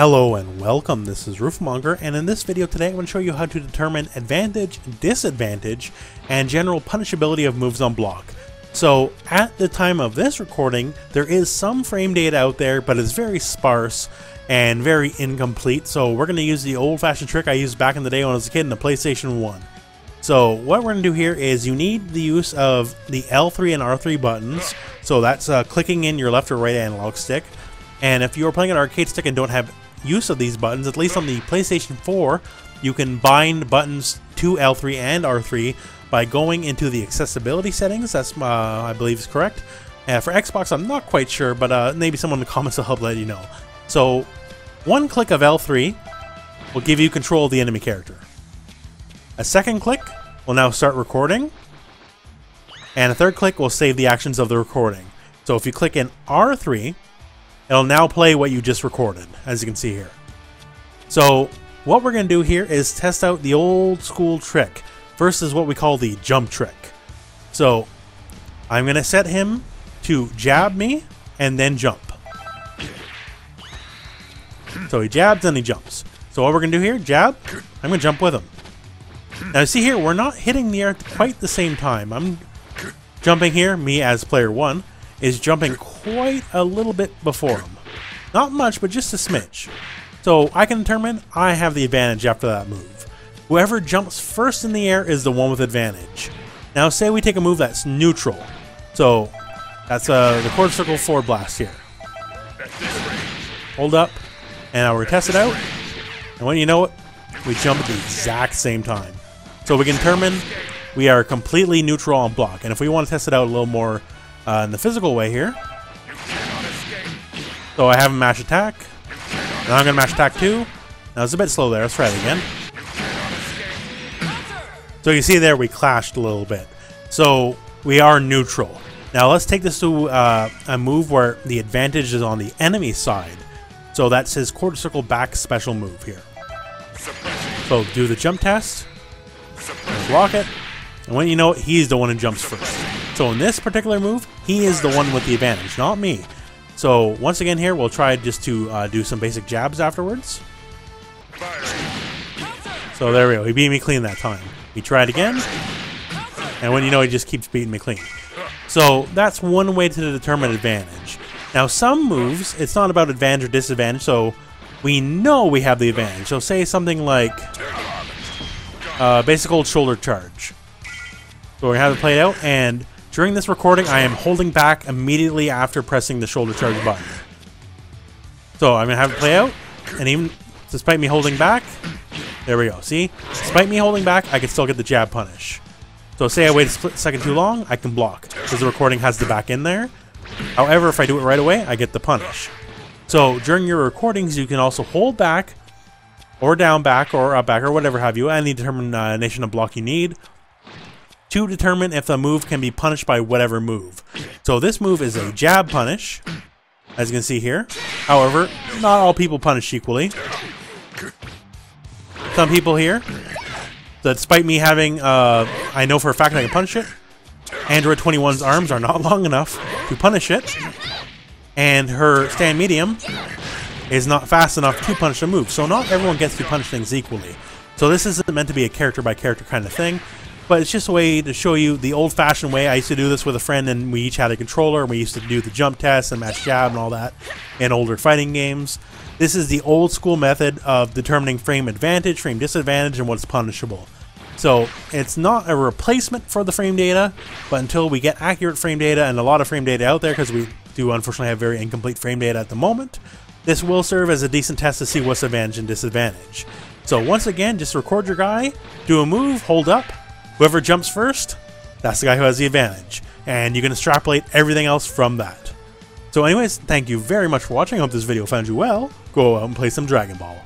Hello and welcome, this is Rooflemonger, and in this video today I'm going to show you how to determine advantage, disadvantage, and general punishability of moves on block. So at the time of this recording, there is some frame data out there, but it's very sparse and very incomplete, so we're going to use the old-fashioned trick I used back in the day when I was a kid in the PlayStation 1. So what we're going to do here is you need the use of the L3 and R3 buttons, so that's clicking in your left or right analog stick. And if you're playing an arcade stick and don't have use of these buttons, at least on the PlayStation 4, you can bind buttons to L3 and R3 by going into the accessibility settings. That's, I believe, is correct. For Xbox, I'm not quite sure, but maybe someone in the comments will help let you know. So, one click of L3 will give you control of the enemy character. A second click will now start recording, and a third click will save the actions of the recording. So if you click in R3, it'll now play what you just recorded, as you can see here. So what we're going to do here is test out the old school trick. First is what we call the jump trick. So I'm going to set him to jab me and then jump. So he jabs and he jumps. So what we're going to do here, jab, I'm going to jump with him. Now see here, we're not hitting the air at quite the same time. I'm jumping here, me as player 1. Is jumping quite a little bit before him. Not much, but just a smidge. So I can determine I have the advantage after that move. Whoever jumps first in the air is the one with advantage. Now say we take a move that's neutral. So that's the quarter circle forward blast here. Hold up, and now we're gonna test it out. And when you know it, we jump at the exact same time. So we can determine we are completely neutral on block. And if we want to test it out a little more in the physical way here. So I have him mash attack. Now I'm going to mash attack too. Now it's a bit slow there. Let's try it again. So you see there we clashed a little bit. So we are neutral. Now let's take this to a move where the advantage is on the enemy side. So that's his quarter circle back special move here. So do the jump test. Block it. And when you know it, he's the one who jumps first. So in this particular move, he is the one with the advantage, not me. So once again here, we'll try just to do some basic jabs afterwards. So there we go. He beat me clean that time. We try it again. And when you know, he just keeps beating me clean. So that's one way to determine advantage. Now some moves, it's not about advantage or disadvantage, so we know we have the advantage. So say something like basic old shoulder charge. So we're going to have it played out, and during this recording, I am holding back immediately after pressing the shoulder charge button. So I'm going to have it play out, and even despite me holding back, there we go. See? Despite me holding back, I can still get the jab punish. So say I wait a split second too long, I can block, because the recording has the back in there. However, if I do it right away, I get the punish. So during your recordings, you can also hold back, or down back, or up back, or whatever have you, any determination of block you need, to determine if the move can be punished by whatever move. So this move is a jab punish, as you can see here. However, not all people punish equally. Some people here, that despite me having, I know for a fact I can punish it, Android 21's arms are not long enough to punish it, and her stand medium is not fast enough to punish the move. So not everyone gets to punish things equally. So this isn't meant to be a character by character kind of thing. But it's just a way to show you the old-fashioned way. I used to do this with a friend, and we each had a controller, and we used to do the jump test and match jab and all that in older fighting games. This is the old-school method of determining frame advantage, frame disadvantage, and what's punishable. So it's not a replacement for the frame data, but until we get accurate frame data and a lot of frame data out there, because we do unfortunately have very incomplete frame data at the moment, this will serve as a decent test to see what's advantage and disadvantage. So once again, just record your guy, do a move, hold up. Whoever jumps first, that's the guy who has the advantage. And you can extrapolate everything else from that. So anyways, thank you very much for watching. I hope this video found you well. Go out and play some Dragon Ball.